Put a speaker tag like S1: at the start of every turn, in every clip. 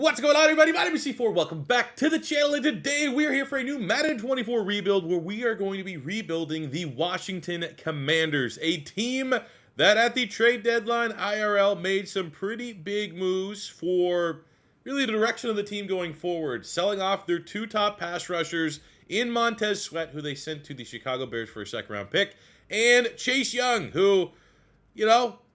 S1: What's going on, everybody? My name is C4. Welcome back to the channel, and today we're here for a new Madden 24 rebuild where we are going to be rebuilding the Washington Commanders, a team that at the trade deadline IRL made some pretty big moves for really the direction of the team going forward, selling off their two top pass rushers in Montez, who they sent to the Chicago Bears for a second-round pick, and Chase Young, who,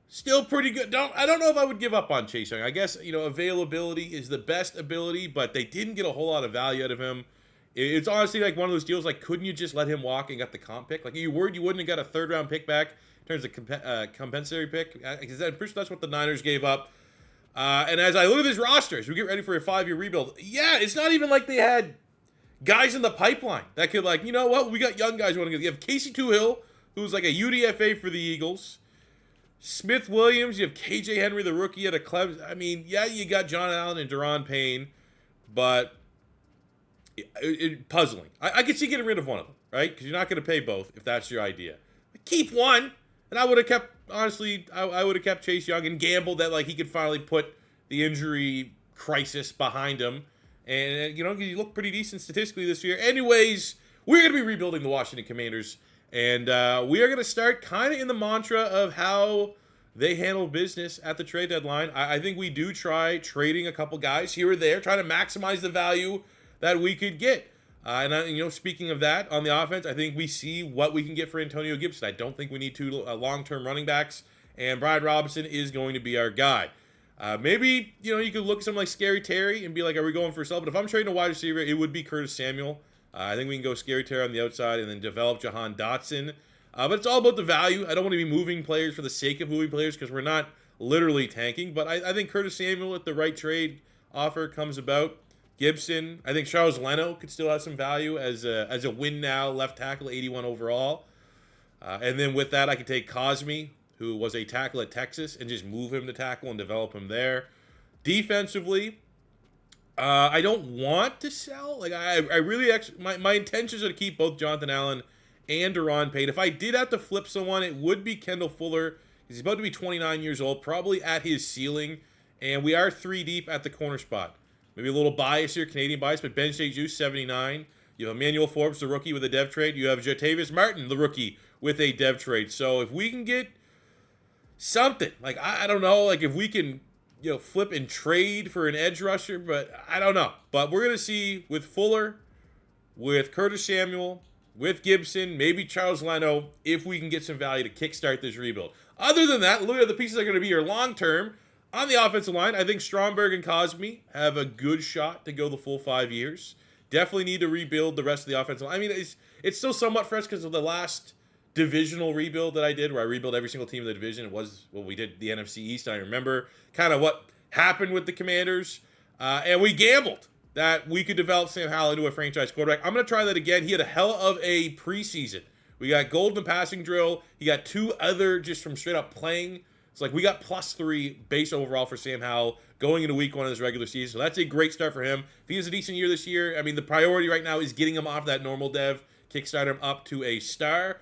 S1: still pretty good. I don't know if I would give up on Chase Young. I guess, availability is the best ability, but they didn't get a whole lot of value out of him. It's honestly like one of those deals, like, couldn't you just let him walk and got the comp pick? Like, are you worried you wouldn't have got a third-round pick back in terms of compensatory pick? Because I'm pretty sure that's what the Niners gave up. And as I look at this roster, as we get ready for a 5-year rebuild, yeah, it's not even like they had guys in the pipeline that could, like, you know what? We got young guys we want to get. You have Casey Tuhill, who's like a UDFA for the Eagles. Smith Williams, you have KJ Henry, the rookie at a Clemson. I mean, yeah, you got John Allen and Daron Payne, but puzzling. I could see getting rid of one of them, right? Because you're not going to pay both if that's your idea. Keep one, and I would have kept, honestly, I would have kept Chase Young and gambled that, like, he could finally put the injury crisis behind him. And, you look pretty decent statistically this year. Anyways, we're going to be rebuilding the Washington Commanders. And we are going to start kind of in the mantra of how they handle business at the trade deadline. I think we do try trading a couple guys here or there, trying to maximize the value that we could get. Speaking of that, on the offense, I think we see what we can get for Antonio Gibson. I don't think we need two long-term running backs, and Brian Robinson is going to be our guy. Maybe, you could look at something like Scary Terry and be like, are we going for a sell? But if I'm trading a wide receiver, it would be Curtis Samuel. I think we can go Scary Terry on the outside and then develop Jahan Dotson. But it's all about the value. I don't want to be moving players for the sake of moving players because we're not literally tanking. But I think Curtis Samuel at the right trade offer comes about. Gibson. I think Charles Leno could still have some value as a win now left tackle, 81 overall. And then with that, I could take Cosme, who was a tackle at Texas, and just move him to tackle and develop him there. Defensively, I don't want to sell. Like, I really my intentions are to keep both Jonathan Allen and Daron Payne. If I did have to flip someone, it would be Kendall Fuller. He's about to be 29 years old, probably at his ceiling, and we are 3 deep at the corner spot. Maybe a little bias here, Canadian bias, but Ben Juice, 79. You have Emmanuel Forbes, the rookie, with a dev trade. You have Jatavius Martin, the rookie, with a dev trade. So if we can get something, like, I don't know, like if we can flip and trade for an edge rusher, but I don't know. But we're going to see with Fuller, with Curtis Samuel, with Gibson, maybe Charles Leno, if we can get some value to kickstart this rebuild. Other than that, look at the pieces that are going to be here long-term. On the offensive line, I think Stromberg and Cosme have a good shot to go the full 5 years. Definitely need to rebuild the rest of the offensive line. I mean, it's still somewhat fresh because of the last divisional rebuild that I did, where I rebuilt every single team in the division. It was, we did the NFC East. I remember kind of what happened with the Commanders, and we gambled that we could develop Sam Howell into a franchise quarterback. I'm going to try that again. He had a hell of a preseason. We got gold in the passing drill. He got 2 other just from straight up playing. It's like we got +3 base overall for Sam Howell going into week 1 of this regular season. So that's a great start for him. If he has a decent year this year, I mean, the priority right now is getting him off that normal dev, kickstart him up to a star.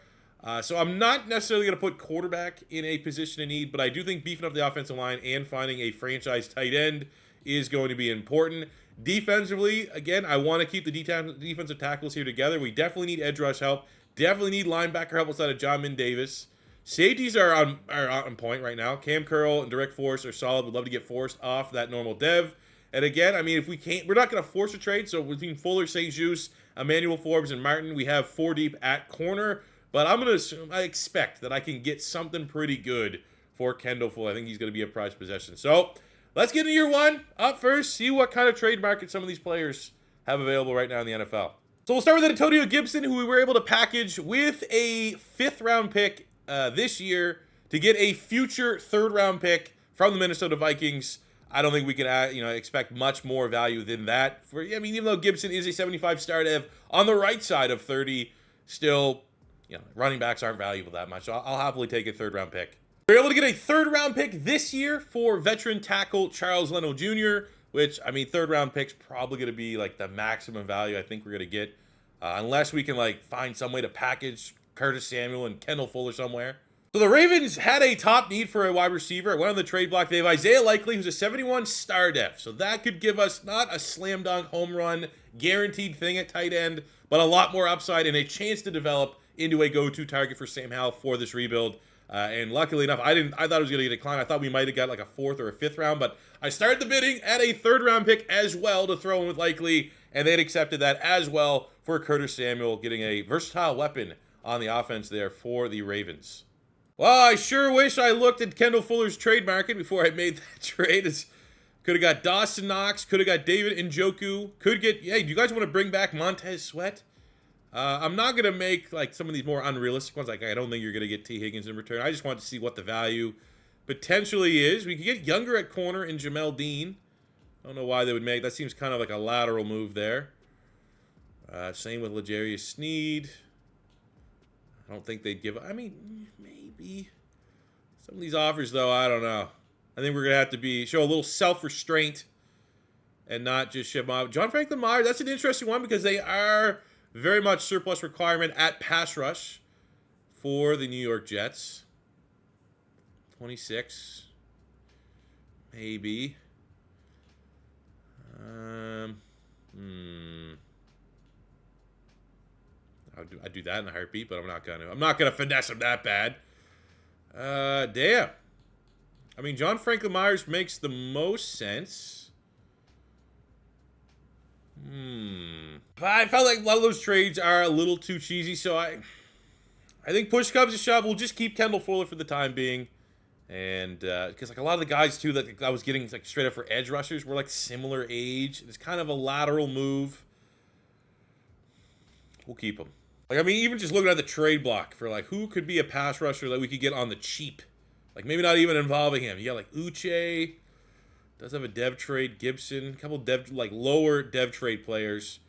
S1: So I'm not necessarily going to put quarterback in a position of need, but I do think beefing up the offensive line and finding a franchise tight end is going to be important. Defensively, again, I want to keep the defensive tackles here together. We definitely need edge rush help. Definitely need linebacker help outside of John Min Davis. Safeties are on point right now. Cam Curl and Direct Force are solid. We'd love to get Forrest off that normal dev. And again, I mean, if we can't, we're not going to force a trade. So between Fuller, St. Juice, Emmanuel Forbes, and Martin, we have 4 deep at corner. But I'm going to assume, I expect that I can get something pretty good for Kendall Fuller. I think he's going to be a prized possession. So let's get into year 1. Up first, see what kind of trade market some of these players have available right now in the NFL. So we'll start with Antonio Gibson, who we were able to package with a 5th-round pick this year to get a future 3rd-round pick from the Minnesota Vikings. I don't think we can expect much more value than that. Even though Gibson is a 75 star dev on the right side of 30, still, running backs aren't valuable that much. So I'll happily take a 3rd-round pick. We were able to get a 3rd-round pick this year for veteran tackle Charles Leno Jr., which, 3rd-round pick's probably going to be like the maximum value I think we're going to get, unless we can find some way to package Curtis Samuel and Kendall Fuller somewhere. So the Ravens had a top need for a wide receiver. It went on the trade block. They have Isaiah Likely, who's a 71 star def. So that could give us not a slam dunk home run guaranteed thing at tight end, but a lot more upside and a chance to develop into a go-to target for Sam Howell for this rebuild. And luckily enough, I thought it was going to decline. I thought we might have got like a 4th or a 5th round, but I started the bidding at a 3rd round pick as well to throw in with Likely, and they had accepted that as well for Curtis Samuel, getting a versatile weapon on the offense there for the Ravens. Well, I sure wish I looked at Kendall Fuller's trade market before I made that trade. Could have got Dawson Knox, could have got David Njoku, could get, hey, do you guys want to bring back Montez Sweat? I'm not going to make like some of these more unrealistic ones. Like, I don't think you're going to get T. Higgins in return. I just want to see what the value potentially is. We could get younger at corner in Jamel Dean. I don't know why they would make, that seems kind of like a lateral move there. Same with L'Jarius Sneed. I don't think they'd give, I mean, maybe. Some of these offers, though, I don't know. I think we're going to have to show a little self-restraint and not just ship them out. John Franklin Myers, that's an interesting one because they are very much surplus requirement at pass rush for the New York Jets. 26. Maybe. I'd do that in a heartbeat, but I'm not gonna finesse him that bad. Damn. I mean, John Franklin Myers makes the most sense. But I felt like a lot of those trades are a little too cheesy, so I think push comes to shove, we'll just keep Kendall Fuller for the time being. And because like a lot of the guys too that I was getting like straight up for edge rushers were like similar age. It's kind of a lateral move. We'll keep them. Like, I mean, even just looking at the trade block for like who could be a pass rusher that we could get on the cheap. Like maybe not even involving him. You got like Uche, does have a dev trade, Gibson, a couple dev like lower dev trade players.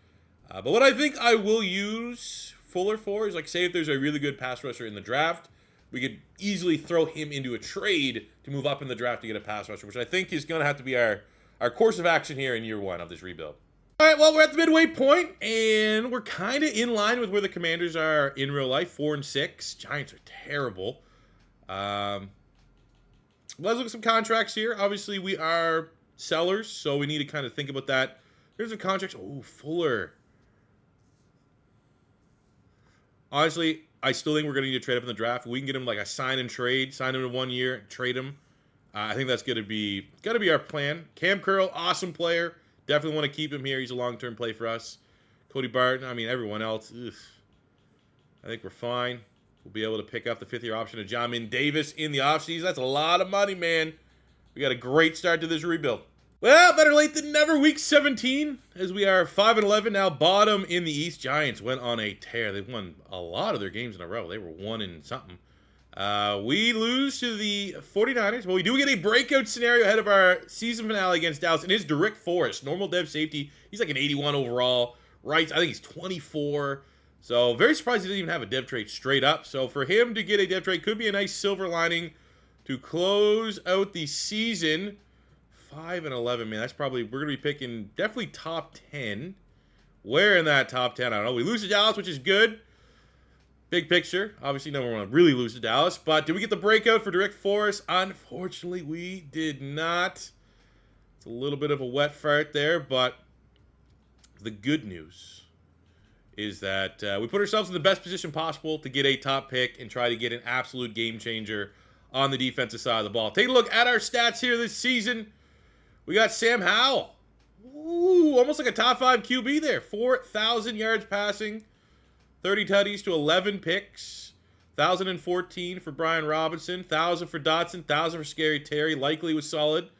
S1: But what I think I will use Fuller for is like say if there's a really good pass rusher in the draft, we could easily throw him into a trade to move up in the draft to get a pass rusher, which I think is going to have to be our course of action here in year 1 of this rebuild. All right, well, we're at the midway point, and we're kind of in line with where the Commanders are in real life, 4-6. Giants are terrible. Let's look at some contracts here. Obviously, we are sellers, so we need to kind of think about that. Here's some contracts. Oh, Fuller. Honestly, I still think we're going to need to trade up in the draft. We can get him like a sign and trade, sign him to 1 year, trade him. I think that's going to be our plan. Cam Curl, awesome player. Definitely want to keep him here. He's a long-term play for us. Cody Barton, I mean, everyone else. Ugh. I think we're fine. We'll be able to pick up the 5th-year option of Jamin Davis in the offseason. That's a lot of money, man. We got a great start to this rebuild. Well, better late than never. Week 17, as we are 5-11 now, bottom in the East. Giants went on a tear. They've won a lot of their games in a row. They were 1-something. We lose to the 49ers. Well, we do get a breakout scenario ahead of our season finale against Dallas. It is Derek Forrest, normal dev safety. He's like an 81 overall. Right, I think he's 24. So very surprised he doesn't even have a dev trade straight up. So for him to get a dev trade could be a nice silver lining to close out the season. 5-11, man. That's probably, we're going to be picking definitely top 10. Where in that top 10? I don't know. We lose to Dallas, which is good. Big picture. Obviously, no one want to really lose to Dallas. But did we get the breakout for Derek Forrest? Unfortunately, we did not. It's a little bit of a wet fart there. But the good news is that we put ourselves in the best position possible to get a top pick and try to get an absolute game changer on the defensive side of the ball. Take a look at our stats here this season. We got Sam Howell. Ooh, almost like a top 5 QB there. 4,000 yards passing. 30 tutties to 11 picks. 1,014 for Brian Robinson. 1,000 for Dotson. 1,000 for Scary Terry. Likely was solid.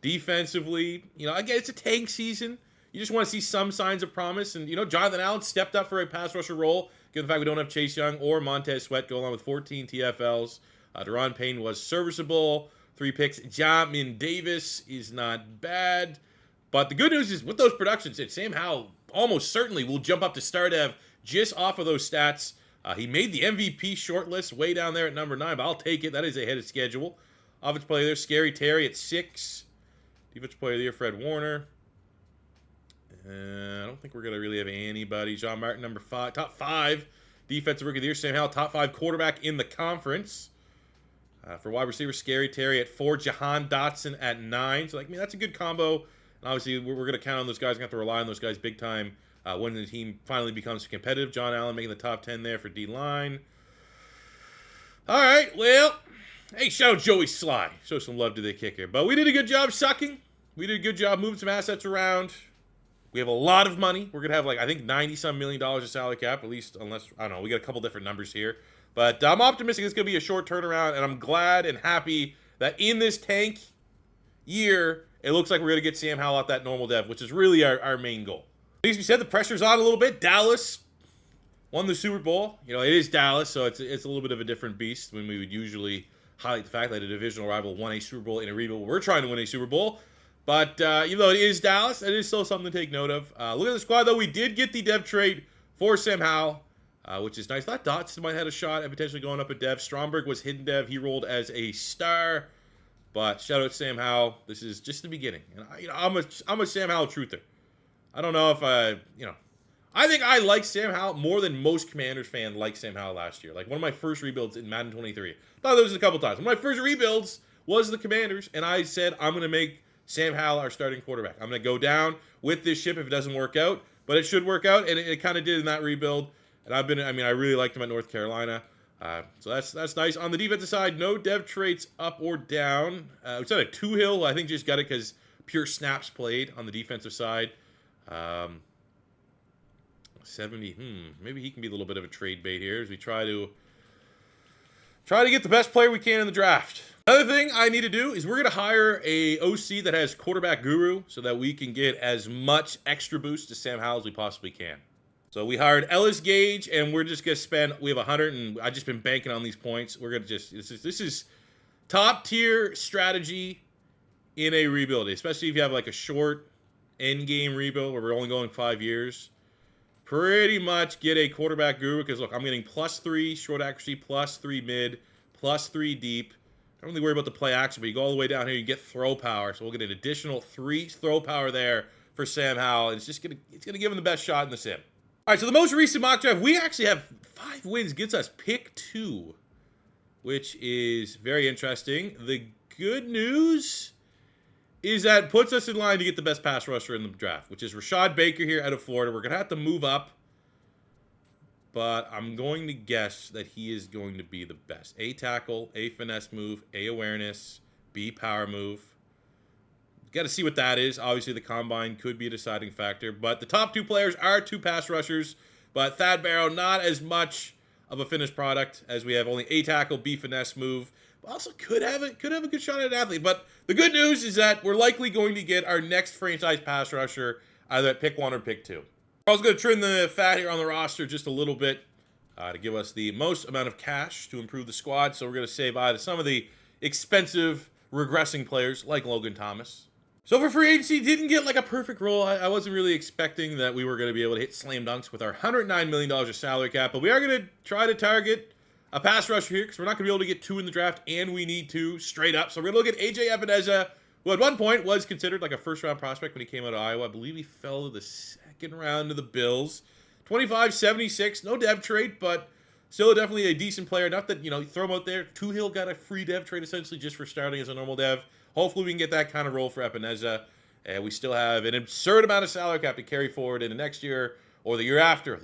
S1: Defensively, again, it's a tank season. You just want to see some signs of promise. And, Jonathan Allen stepped up for a pass rusher role, given the fact we don't have Chase Young or Montez Sweat go along with 14 TFLs. Deron Payne was serviceable. 3 picks. Jamin Davis is not bad. But the good news is with those productions, Sam Howell almost certainly will jump up to star dev just off of those stats. He made the MVP shortlist way down there at number 9, but I'll take it. That is ahead of schedule. Offensive player there, Scary Terry at 6. Defensive player of the year, Fred Warner. I don't think we're going to really have anybody. John Martin, number 5. Top 5. Defensive rookie of the year, Sam Howell, top 5 quarterback in the conference. For wide receiver, Scary Terry at 4, Jahan Dotson at 9. So, like, I mean, that's a good combo. And obviously, we're going to count on those guys. We're going to have to rely on those guys big time when the team finally becomes competitive. John Allen making the top 10 there for D-line. All right, well, hey, shout out Joey Sly. Show some love to the kicker. But we did a good job sucking. We did a good job moving some assets around. We have a lot of money. We're going to have, like, I think $90-some million of salary cap, at least, unless, I don't know, we got a couple different numbers here. But I'm optimistic it's going to be a short turnaround, and I'm glad and happy that in this tank year, it looks like we're going to get Sam Howell out that normal dev, which is really our main goal. As we said, the pressure's on a little bit. Dallas won the Super Bowl. You know, it is Dallas, so it's a little bit of a different beast when we would usually highlight the fact that a divisional rival won a Super Bowl in a rebuild. We're trying to win a Super Bowl. But even though it is Dallas, it is still something to take note of. Look at the squad, though. We did get the dev trade for Sam Howell, which is nice. I thought Dotson might have had a shot at potentially going up a dev. Stromberg was hidden dev. He rolled as a star. But shout out Sam Howell. This is just the beginning. And I'm a Sam Howell truther. I don't know if I think I like Sam Howell more than most Commanders fans like Sam Howell last year. Like one of my first rebuilds in Madden 23. I thought there was a couple times. One of my first rebuilds was the Commanders, and I said I'm going to make Sam Howell our starting quarterback. I'm going to go down with this ship if it doesn't work out, but it should work out, and it kind of did in that rebuild. And I really liked him at North Carolina. So that's nice. On the defensive side, no dev traits up or down. We said a Two-Hill. I think just got it because pure snaps played on the defensive side. 70. Maybe he can be a little bit of a trade bait here as we try to get the best player we can in the draft. Another thing I need to do is we're going to hire a OC that has quarterback guru so that we can get as much extra boost to Sam Howell as we possibly can. So we hired Ellis Gage, and we're just going to spend, we have 100, and I've just been banking on these points. We're going to just, this is top tier strategy in a rebuild, especially if you have like a short end game rebuild where we're only going 5 years. Pretty much get a quarterback guru because look, I'm getting +3 short accuracy, +3 mid, +3 deep. I don't really worry about the play action, but you go all the way down here, you get throw power. So we'll get an additional 3 throw power there for Sam Howell. And it's gonna give him the best shot in the sim. All right, so the most recent mock draft, we actually have 5 wins, gets us pick 2, which is very interesting. The good news is that puts us in line to get the best pass rusher in the draft, which is Rashad Baker here out of Florida. We're gonna have to move up, but I'm going to guess that he is going to be the best. A tackle, A finesse move, A awareness, B power move. Got to see what that is. Obviously, the combine could be a deciding factor, but the top 2 players are 2 pass rushers, but Thad Barrow, not as much of a finished product as we have only A tackle, B finesse move, but also could have a good shot at an athlete. But the good news is that we're likely going to get our next franchise pass rusher either at pick 1 or pick 2. I was going to trim the fat here on the roster just a little bit to give us the most amount of cash to improve the squad. So we're going to say bye to some of the expensive regressing players like Logan Thomas. So for free agency, didn't get like a perfect role. I wasn't really expecting that we were going to be able to hit slam dunks with our $109 million of salary cap. But we are going to try to target a pass rusher here because we're not going to be able to get 2 in the draft, and we need 2 straight up. So we're going to look at A.J. Epineza, who at one point was considered like a first-round prospect when he came out of Iowa. I believe he fell to the second round to the Bills. 25-76, no dev trade, but still definitely a decent player. Not that, you throw him out there. Two-Hill got a free dev trade essentially just for starting as a normal dev. Hopefully we can get that kind of role for Epineza. And we still have an absurd amount of salary cap to carry forward into next year or the year after,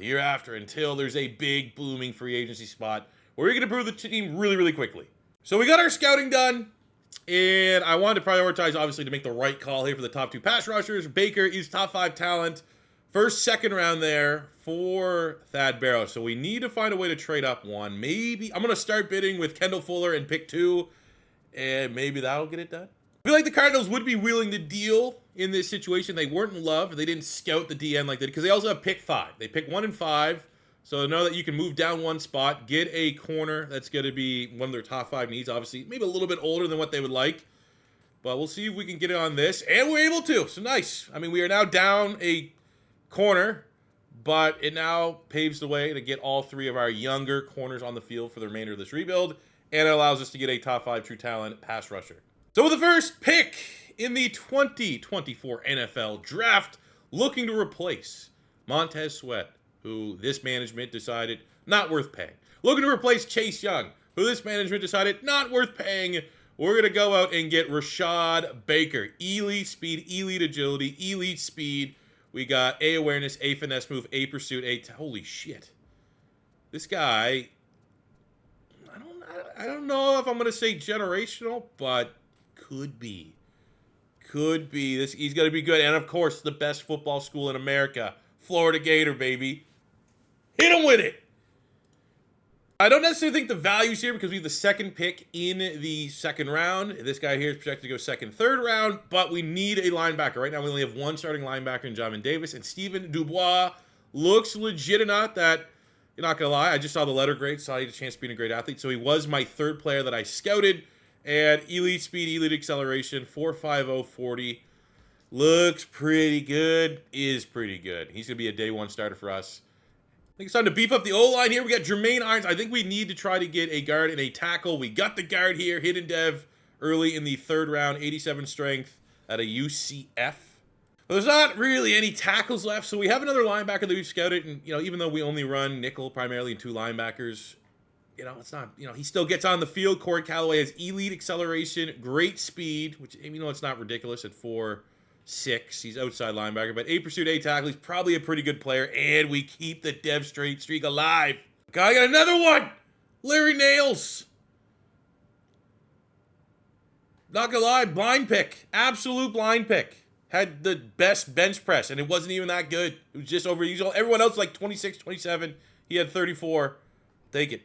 S1: until there's a big booming free agency spot where we can improve the team really, really quickly. So we got our scouting done. And I wanted to prioritize, obviously, to make the right call here for the top 2 pass rushers. Baker is top 5 talent. First, second round there for Thad Barrow. So we need to find a way to trade up 1. Maybe I'm going to start bidding with Kendall Fuller and pick 2. And maybe that'll get it done. I feel like the Cardinals would be willing to deal in this situation. They weren't in love. They didn't scout the DN like that because they also have pick 5. They pick 1 and 5. So know that you can move down 1 spot, get a corner that's going to be one of their top 5 needs, obviously. Maybe a little bit older than what they would like. But we'll see if we can get it on this. And we're able to. So nice. I mean, we are now down a corner, but it now paves the way to get all 3 of our younger corners on the field for the remainder of this rebuild. And it allows us to get a top 5 true talent pass rusher. So with the first pick in the 2024 NFL Draft, looking to replace Montez Sweat, who this management decided not worth paying. Looking to replace Chase Young, who this management decided not worth paying. We're going to go out and get Rashad Baker. Elite speed, elite agility, elite speed. We got A awareness, A finesse move, A pursuit, holy shit. This guy, I don't know if I'm going to say generational, but could be. Could be. He's going to be good. And, of course, the best football school in America. Florida Gator, baby. Hit him with it. I don't necessarily think the value's here because we have the second pick in the second round. This guy here is projected to go second, third round, but we need a linebacker. Right now, we only have one starting linebacker in Jamin Davis, and Steven Dubois looks legit enough that, you're not going to lie, I just saw the letter grade, saw he had a chance of being a great athlete, so he was my third player that I scouted. And elite speed, elite acceleration, 4.50 40. Looks pretty good. Is pretty good. He's going to be a day one starter for us. I think it's time to beef up the O-line here. We got Jermaine Irons. I think we need to try to get a guard and a tackle. We got the guard here. Hidden Dev early in the third round. 87 strength at a UCF. But there's not really any tackles left. So we have another linebacker that we've scouted. And, even though we only run nickel primarily and 2 linebackers, it's not, he still gets on the field. Corey Callaway has elite acceleration, great speed, which, it's not ridiculous at 4'6". He's outside linebacker, but A pursuit, A tackle. He's probably a pretty good player, and we keep the Dev straight streak alive. Okay, I got another one. Larry Nails. Not gonna lie, blind pick. Absolute blind pick. Had the best bench press, and it wasn't even that good. It was just over usual. Everyone else like 26, 27. He had 34. Take it.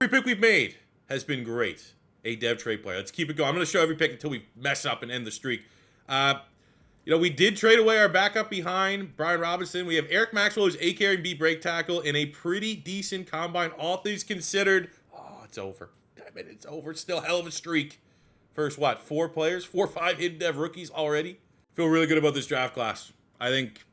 S1: Every pick we've made has been great. A Dev trade player. Let's keep it going. I'm going to show every pick until we mess up and end the streak. We did trade away our backup behind Brian Robinson. We have Eric Maxwell, who's A carry and B break tackle, and a pretty decent combine, all things considered. Oh, it's over. Damn it, it's over. It's still a hell of a streak. First, 4 players? 4 or 5 hidden Dev rookies already? Feel really good about this draft class. I think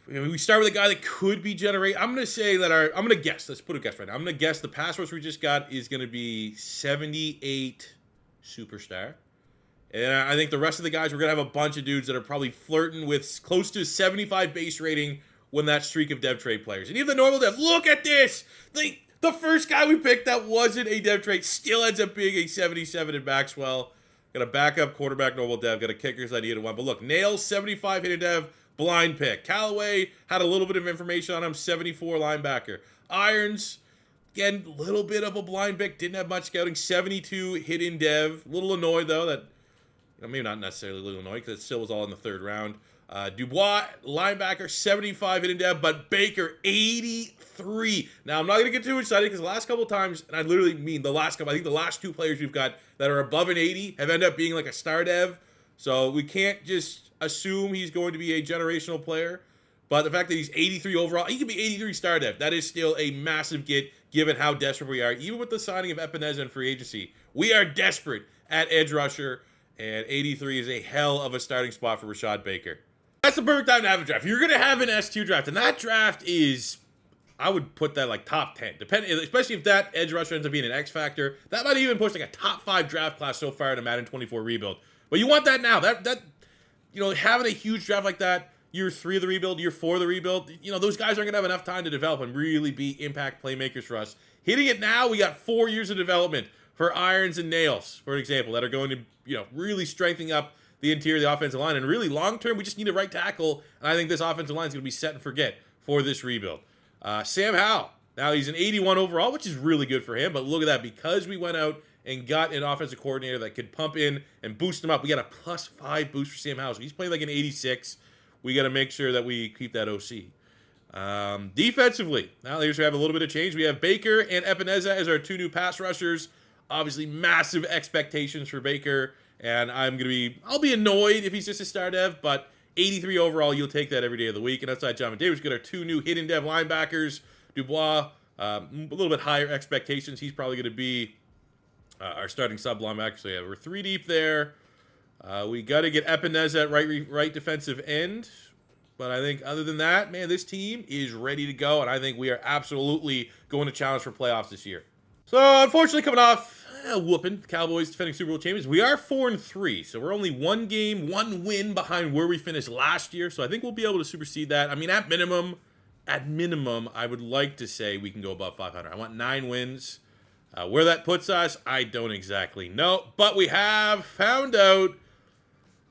S1: we start with a guy that could be generate. I'm going to say that I'm going to guess. Let's put a guess right now. I'm going to guess the pass rush we just got is going to be 78 superstar. And I think the rest of the guys, we're going to have a bunch of dudes that are probably flirting with close to 75 base rating when that streak of Dev trade players. And even the normal Dev, look at this. The first guy we picked that wasn't a Dev trade still ends up being a 77 in Maxwell. Got a backup quarterback, normal Dev. Got a kicker's idea to one. But look, Nails, 75 hidden Dev. Blind pick. Callaway had a little bit of information on him. 74 linebacker. Irons, again, a little bit of a blind pick. Didn't have much scouting. 72 hidden Dev. A little annoyed, though, that, maybe not necessarily a little annoyed because it still was all in the third round. Dubois, linebacker, 75 hidden Dev. But Baker, 83. Now, I'm not going to get too excited because the last couple of times, and I literally mean the last couple, I think the last 2 players we've got that are above an 80 have ended up being like a star Dev. So we can't just assume he's going to be a generational player. But the fact that he's 83 overall, he could be 83 star Dev. That is still a massive get given how desperate we are. Even with the signing of Epineza in free agency, we are desperate at edge rusher. And 83 is a hell of a starting spot for Rashad Baker. That's the perfect time to have a draft. You're going to have an S2 draft. And that draft is, I would put that like top 10. Especially if that edge rusher ends up being an X factor. That might even push like a top 5 draft class so far in a Madden 24 rebuild. But you want that now. That having a huge draft like that, year 3 of the rebuild, year 4 of the rebuild, those guys aren't going to have enough time to develop and really be impact playmakers for us. Hitting it now, we got 4 years of development for Irons and Nails, for example, that are going to, really strengthening up the interior of the offensive line. And really, long-term, we just need a right tackle. And I think this offensive line is going to be set and forget for this rebuild. Sam Howell. Now, he's an 81 overall, which is really good for him. But look at that. Because we went out and got an offensive coordinator that could pump in and boost him up, we got a +5 boost for Sam Howell. So he's playing like an 86. We got to make sure that we keep that OC. Defensively, now here's we have a little bit of change. We have Baker and Epineza as our 2 new pass rushers. Obviously, massive expectations for Baker. And I'll be annoyed if he's just a star Dev, but 83 overall, you'll take that every day of the week. And outside Jamin Davis, we got our 2 new hidden Dev linebackers. Dubois, a little bit higher expectations. He's probably going to be our starting sub linebacker. So yeah, we're 3 deep there. We got to get Epineza at right defensive end. But I think other than that, man, this team is ready to go. And I think we are absolutely going to challenge for playoffs this year. So unfortunately, coming off whooping, Cowboys defending Super Bowl champions, we are 4-3. So we're only 1 game, 1 win behind where we finished last year. So I think we'll be able to supersede that. I mean, at minimum, I would like to say we can go above 500. I want 9 wins. Where that puts us, I don't exactly know. But we have found out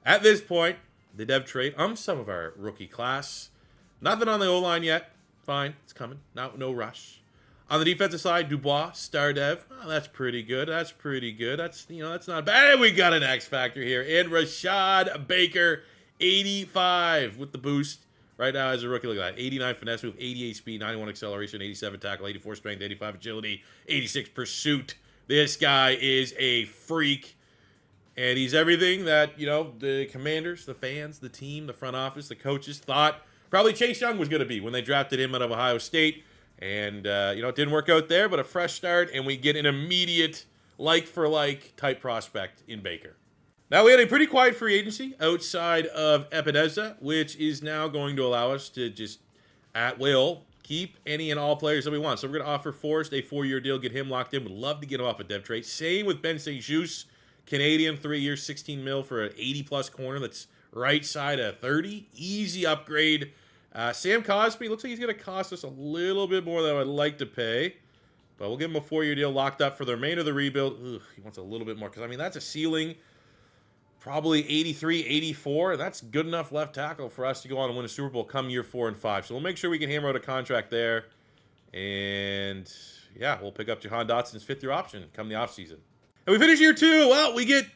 S1: at this point the dev trait on some of our rookie class. Nothing on the O-line yet. Fine, it's coming. No rush. On the defensive side, Dubois, star dev. Oh, that's pretty good. That's pretty good. That's not bad. And we got an X factor here. And Rashad Baker, 85 with the boost. Right now as a rookie, look at that. 89 finesse move, 88 speed, 91 acceleration, 87 tackle, 84 strength, 85 agility, 86 pursuit. This guy is a freak. And he's everything that, the Commanders, the fans, the team, the front office, the coaches thought probably Chase Young was going to be when they drafted him out of Ohio State. And, it didn't work out there, but a fresh start, and we get an immediate like-for-like type prospect in Baker. Now, we had a pretty quiet free agency outside of Epineza, which is now going to allow us to just, at will, keep any and all players that we want. So we're going to offer Forrest a 4-year deal, get him locked in. Would love to get him off a dev trade. Same with Ben St-Juste, Canadian, 3 years, $16 million for an 80-plus corner that's right side of 30. Easy upgrade. Sam Cosby, looks like he's going to cost us a little bit more than I would like to pay. But we'll give him a 4-year deal locked up for the remainder of the rebuild. Ugh, he wants a little bit more because, that's a ceiling. Probably 83, 84. That's good enough left tackle for us to go on and win a Super Bowl come year 4 and 5. So we'll make sure we can hammer out a contract there. And, yeah, we'll pick up Jahan Dotson's 5th-year option come the offseason. And we finish year 2. Well, we get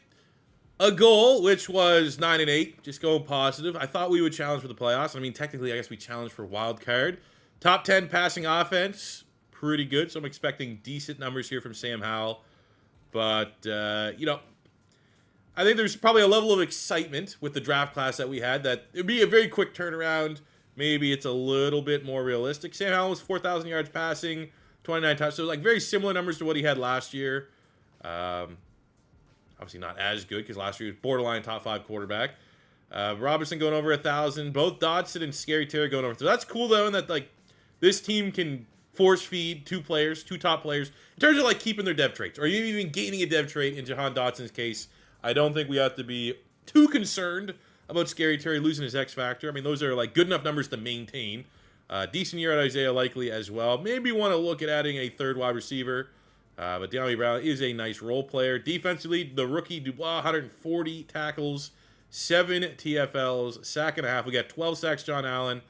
S1: a goal, which was 9-8. Just going positive. I thought we would challenge for the playoffs. Technically, I guess we challenged for wild card. Top 10 passing offense. Pretty good. So I'm expecting decent numbers here from Sam Howell. But, I think there's probably a level of excitement with the draft class that we had that it'd be a very quick turnaround. Maybe it's a little bit more realistic. Sam Howell was 4,000 yards passing, 29 touchdowns. So, very similar numbers to what he had last year. Obviously not as good because last year he was borderline top 5 quarterback. Robinson going over 1,000. Both Dodson and Scary Terry going over. So that's cool, though, in that, this team can force feed 2 top players, in terms of, keeping their dev traits or even gaining a dev trait in Jahan Dotson's case. I don't think we have to be too concerned about Scary Terry losing his X Factor. Those are good enough numbers to maintain. Decent year at Isaiah Likely as well. Maybe want to look at adding a 3rd wide receiver. But De'Ami Brown is a nice role player. Defensively, the rookie Dubois, 140 tackles, 7 TFLs, sack and a half. We got 12 sacks, John Allen.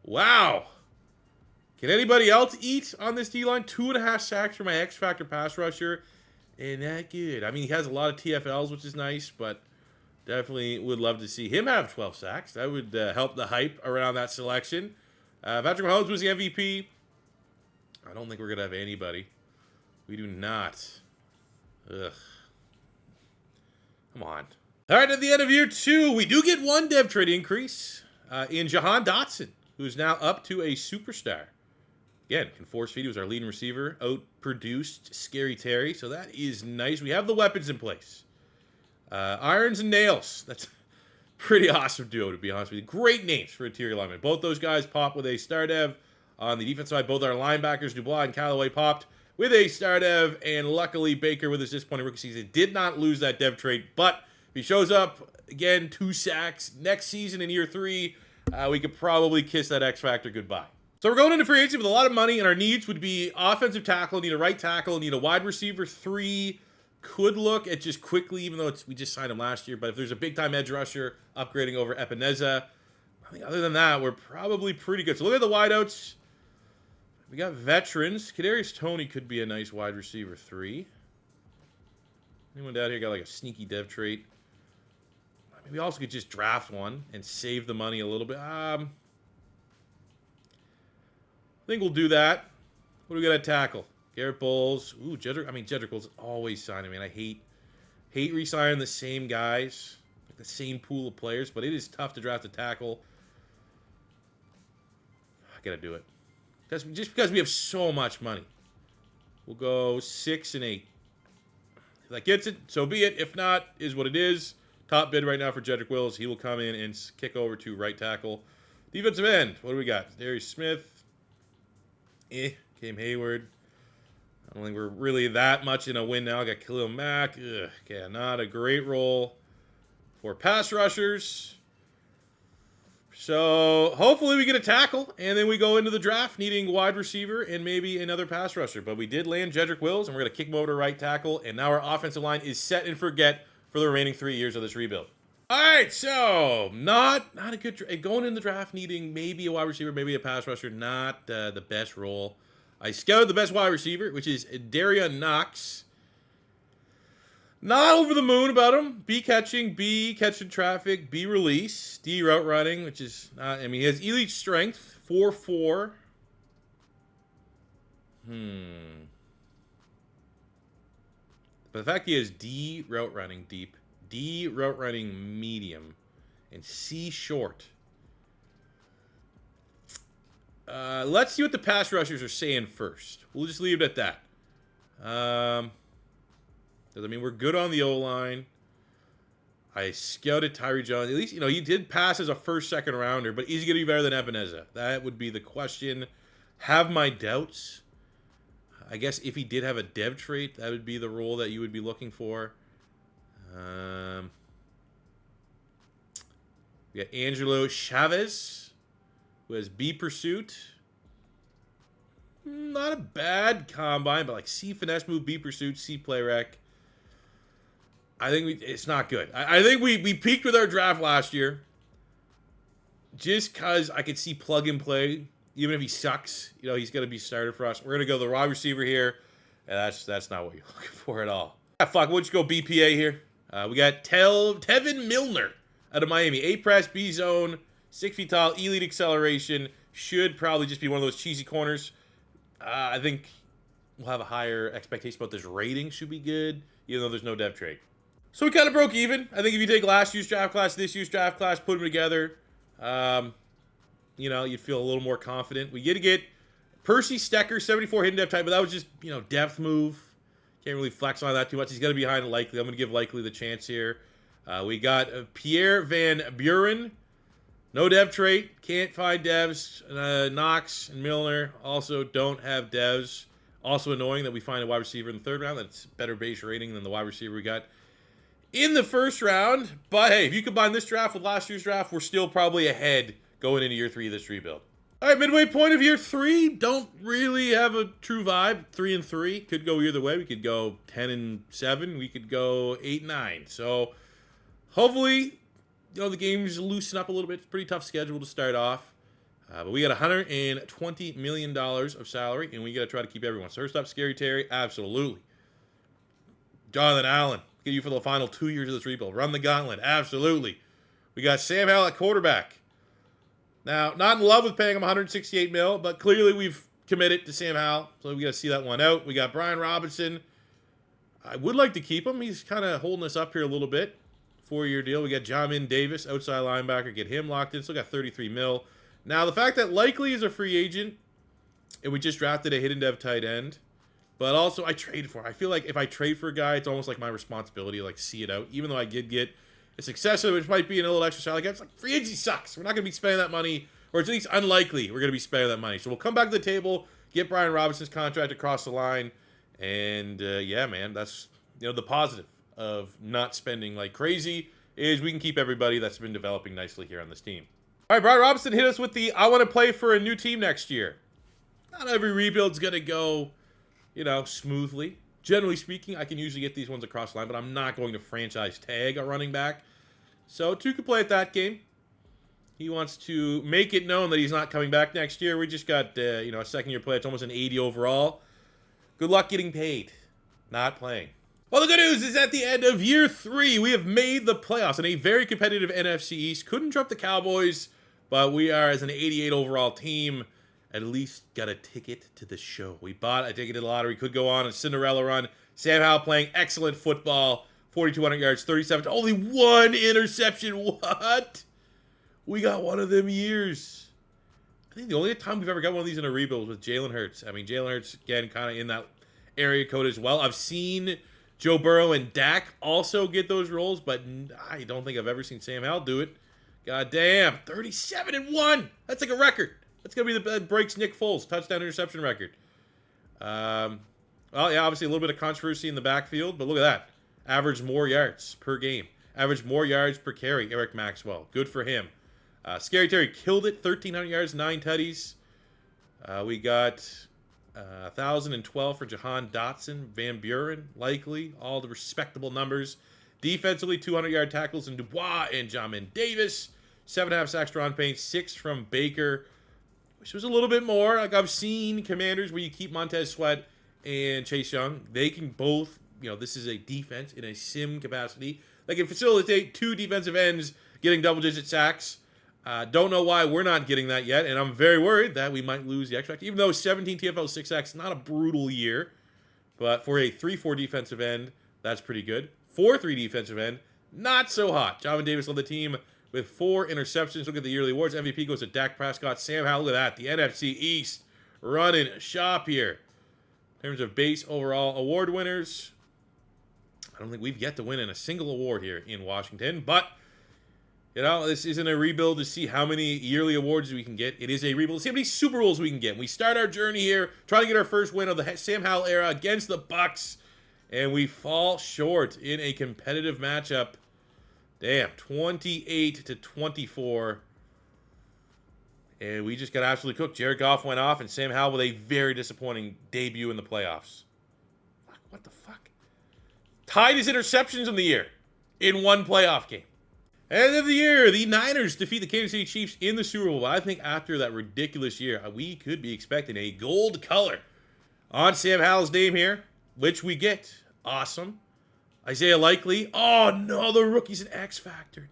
S1: Wow. Can anybody else eat on this D-line? 2.5 sacks for my X Factor pass rusher. And that good. He has a lot of TFLs, which is nice, but definitely would love to see him have 12 sacks. That would help the hype around that selection. Patrick Mahomes was the MVP. I don't think we're going to have anybody. We do not. Ugh. Come on. All right, at the end of year 2, we do get 1 dev trade increase in Jahan Dotson, who's now up to a superstar. Again, can force feed. He was our leading receiver. Outproduced Scary Terry. So that is nice. We have the weapons in place. Irons and Nails. That's a pretty awesome duo, to be honest with you. Great names for interior linemen. Both those guys pop with a star dev. On the defense side, both our linebackers, Dubois and Callaway, popped with a star dev. And luckily, Baker, with his disappointing rookie season, did not lose that dev trade. But if he shows up, again, 2 sacks next season in year 3, we could probably kiss that X Factor goodbye. So we're going into free agency with a lot of money, and our needs would be offensive tackle, need a right tackle, need a wide receiver 3. Could look at just quickly, even though we just signed him last year. But if there's a big-time edge rusher upgrading over Epineza, I think other than that, we're probably pretty good. So look at the wideouts. We got veterans. Kadarius Toney could be a nice wide receiver 3. Anyone down here got a sneaky dev trait? Maybe we also could just draft one and save the money a little bit. I think we'll do that. What do we got at tackle? Garrett Bowles. Ooh, Jedrick. Jedrick Wills always signing. I hate re-signing the same guys, the same pool of players, but it is tough to draft a tackle. I gotta do it. Just because we have so much money. We'll go 6 and 8. If that gets it, so be it. If not, is what it is. Top bid right now for Jedrick Wills. He will come in and kick over to right tackle. Defensive end. What do we got? Darius Smith. Cam Hayward. I don't think we're really that much in a win now. I got Khalil Mack. Not a great role for pass rushers. So hopefully we get a tackle, and then we go into the draft needing wide receiver and maybe another pass rusher. But we did land Jedrick Wills, and we're going to kick him over to right tackle, and now our offensive line is set and forget for the remaining 3 years of this rebuild. All right, so not a good going in the draft needing maybe a wide receiver, maybe a pass rusher, not the best role. I scouted the best wide receiver, which is Darian Knox. Not over the moon about him. B, catching traffic, B, release, D, route running, which is not, I mean, he has elite strength, 4.4. But the fact he has D, route running deep, D, route running medium, and C, short. Let's see what the pass rushers are saying first. We'll just leave it at that. I mean, we're good on the O-line. I scouted Tyree Jones. At least, you know, he did pass as a first, second rounder, but is he going to be better than Ebenezer? That would be the question. Have my doubts. I guess if he did have a dev trait, that would be the role that you would be looking for. We got Angelo Chavez, who has B pursuit. Not a bad combine, but like C finesse move, B pursuit, C play rec. I think it's not good. I think we peaked with our draft last year. Just because I could see plug and play, even if he sucks, you know, he's going to be started for us. We're going to go the wide receiver here, and that's not what you're looking for at all. Ah, fuck, we'll just go BPA here. We got Tevin Milner out of Miami. A press, B zone, 6 feet tall, elite acceleration. Should probably just be one of those cheesy corners. I think we'll have a higher expectation about this rating. Should be good, even though there's no dev trait. So we kind of broke even. I think if you take last year's draft class, this year's draft class, put them together, you know, you'd feel a little more confident. We get to get Percy Stecker, 74 hidden depth type, but that was just, you know, depth move. Can't really flex on that too much. He's going to be behind Likely. I'm going to give Likely the chance here. We got Pierre Van Buren. No dev trait. Can't find devs. Knox and Milner also don't have devs. Also annoying that we find a wide receiver in the 3rd round. That's better base rating than the wide receiver we got in the 1st round. But hey, if you combine this draft with last year's draft, we're still probably ahead going into year 3 of this rebuild. All right, midway point of year 3. Don't really have a true vibe. 3-3. Could go either way. We could go 10-7. We could go 8-9. So hopefully, you know, the games loosen up a little bit. It's a pretty tough schedule to start off. But we got $120 million of salary, and we got to try to keep everyone. So first up, Scary Terry. Absolutely. Jonathan Allen. Get you for the final 2 years of this rebuild. Run the gauntlet. Absolutely. We got Sam Howell at quarterback. Now, not in love with paying him $168 million, but clearly we've committed to Sam Howell, so we got to see that one out. We got Brian Robinson. I would like to keep him. He's kind of holding us up here a little bit. 4-year deal. We got Jamin Davis, outside linebacker. Get him locked in. Still got $33 million. Now, the fact that Likely is a free agent, and we just drafted a hidden dev tight end, but also I traded for him. I feel like if I trade for a guy, it's almost like my responsibility to like see it out. Even though I did get a successor, which might be a little extra salary cap. It's like free agency sucks. We're not going to be spending that money, or it's at least unlikely we're going to be spending that money. So we'll come back to the table, get Brian Robinson's contract across the line, and yeah, man, that's, you know, the positive of not spending like crazy is we can keep everybody that's been developing nicely here on this team. All right, Brian Robinson hit us with the I want to play for a new team next year. Not every rebuild's going to go, you know, smoothly. Generally speaking, I can usually get these ones across the line, but I'm not going to franchise tag a running back. So, two could play at that game. He wants to make it known that he's not coming back next year. We just got, you know, a second-year play. It's almost an 80 overall. Good luck getting paid. Not playing. Well, the good news is at the end of year 3, we have made the playoffs in a very competitive NFC East. Couldn't trump the Cowboys, but we are, as an 88 overall team, at least got a ticket to the show. We bought a ticket to the lottery. Could go on a Cinderella run. Sam Howell playing excellent football. 4,200 yards, 37. Only 1 interception. What? We got one of them years. I think the only time we've ever got one of these in a rebuild was with Jalen Hurts. I mean, Jalen Hurts, again, kind of in that area code as well. I've seen Joe Burrow and Dak also get those roles, but I don't think I've ever seen Sam Howell do it. God damn. 37-1. That's like a record. That's going to be the breaks Nick Foles' touchdown interception record. Well, yeah, obviously a little bit of controversy in the backfield, but look at that. Average more yards per game. Average more yards per carry, Eric Maxwell. Good for him. Scary Terry killed it, 1,300 yards, 9 tutties. We got 1,012 for Jahan Dotson, Van Buren, likely. All the respectable numbers. Defensively, 200-yard tackles in Dubois and Jamin Davis. 7.5 sacks to Ron Payne, 6 from Baker. Which was a little bit more. Like I've seen Commanders where you keep Montez Sweat and Chase Young. They can both, this is a defense in a sim capacity. They can facilitate 2 defensive ends getting double-digit sacks. Don't know why we're not getting that yet, and I'm very worried that we might lose the X Factor. Even though 17 TFL 6 sacks, not a brutal year, but for a 3-4 defensive end, that's pretty good. 4-3 defensive end, not so hot. Jamin Davis led the team with 4 interceptions. Look at the yearly awards. MVP goes to Dak Prescott. Sam Howell, look at that. The NFC East running shop here. In terms of base overall award winners, I don't think we've yet to win in a single award here in Washington, but this isn't a rebuild to see how many yearly awards we can get. It is a rebuild to see how many Super Bowls we can get. We start our journey here, trying to get our first win of the Sam Howell era against the Bucs, and we fall short in a competitive matchup. Damn, 28-24. And we just got absolutely cooked. Jared Goff went off, and Sam Howell with a very disappointing debut in the playoffs. What the fuck? Tied his interceptions in the year in one playoff game. End of the year, the Niners defeat the Kansas City Chiefs in the Super Bowl. But I think after that ridiculous year, we could be expecting a gold color on Sam Howell's name here, which we get. Awesome. Isaiah Likely. Oh, no, the rookie's an X Factor.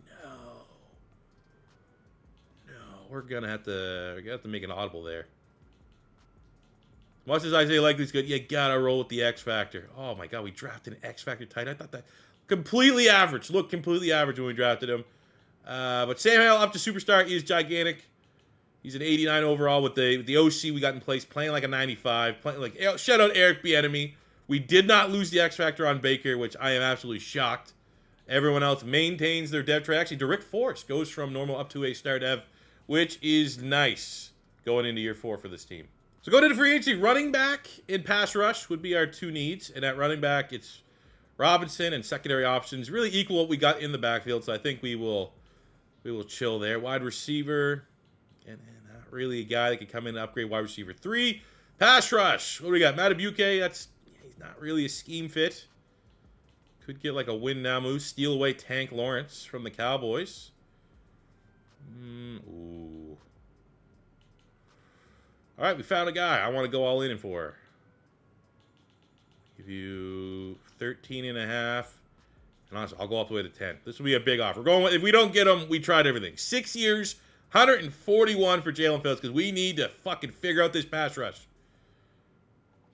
S1: No, we're going to have to make an audible there. Much as Isaiah Likely's good, you got to roll with the X Factor. Oh, my God, we drafted an X Factor tight. I thought that completely average. Looked completely average when we drafted him. But Sam Howell up to superstar. He is gigantic. He's an 89 overall with the OC we got in place, playing like a 95. Shout out Eric Bieniemy. We did not lose the X Factor on Baker, which I am absolutely shocked. Everyone else maintains their dev tray. Actually, Derek Force goes from normal up to a star dev, which is nice going into year 4 for this team. So going into free agency, running back and pass rush would be our 2 needs. And at running back, it's Robinson and secondary options really equal what we got in the backfield. So I think we will chill there. Wide receiver, and not really a guy that could come in and upgrade wide receiver 3. Pass rush. What do we got? Matabuke, he's not really a scheme fit. Could get like a win now move. Steal away Tank Lawrence from the Cowboys. Ooh. All right, we found a guy I want to go all in for. Give you 13.5. And honestly, I'll go all the way to 10. This will be a big offer. If we don't get him, we tried everything. 6 years, 141 for Jalen Phillips because we need to fucking figure out this pass rush.